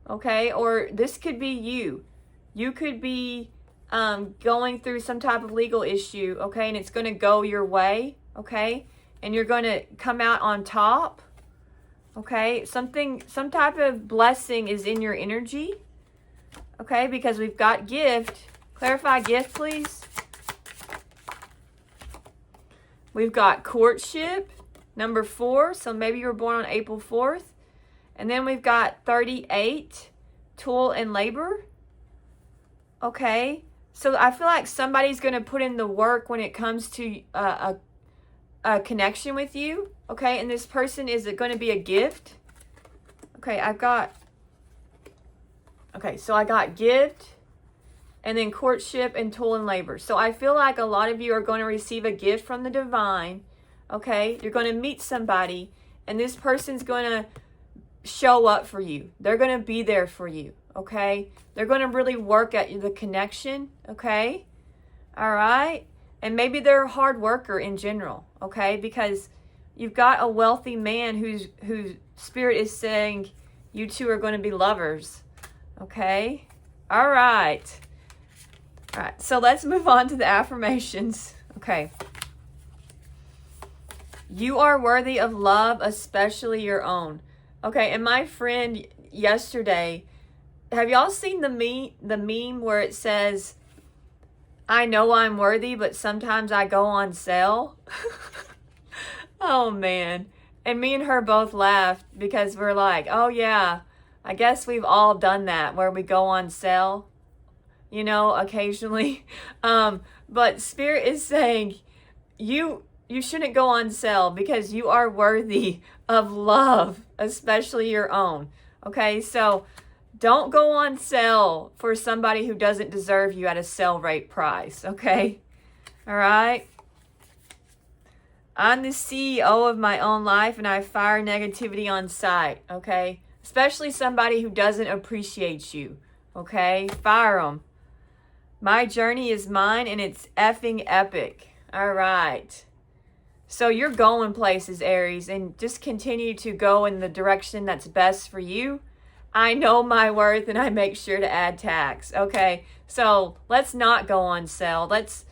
Speaker 1: okay? Or this could be you. You could be going through some type of legal issue, okay? And it's going to go your way, okay? And you're going to come out on top, okay? Some type of blessing is in your energy, okay? Because we've got gift. Clarify gift, please. We've got courtship, number 4. So maybe you were born on April 4th. And then we've got 38, toil and labor. Okay. So I feel like somebody's going to put in the work when it comes to a connection with you. Okay. And this person, is it going to be a gift? Okay. So I got gift. And then courtship and toil and labor. So I feel like a lot of you are going to receive a gift from the divine. Okay? You're going to meet somebody. And this person's going to show up for you. They're going to be there for you. Okay? They're going to really work at the connection. Okay? All right? And maybe they're a hard worker in general. Okay? Because you've got a wealthy man whose spirit is saying you two are going to be lovers. Okay? All right. All right, so let's move on to the affirmations. Okay. You are worthy of love, especially your own. Okay, and my friend yesterday, have y'all seen the meme where it says, I know I'm worthy, but sometimes I go on sale? Oh, man. And me and her both laughed because we're like, oh, yeah, I guess we've all done that where we go on sale. You know, occasionally. But Spirit is saying you shouldn't go on sale because you are worthy of love, especially your own. Okay, so don't go on sale for somebody who doesn't deserve you at a sale rate price. Okay, all right. I'm the CEO of my own life and I fire negativity on sight. Okay, especially somebody who doesn't appreciate you. Okay, fire them. My journey is mine and it's effing epic. All right. So you're going places, Aries, and just continue to go in the direction that's best for you. I know my worth and I make sure to add tax. Okay. So let's not go on sale. Let's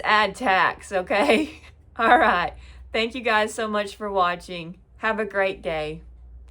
Speaker 1: add tax. Okay. All right. Thank you guys so much for watching. Have a great day.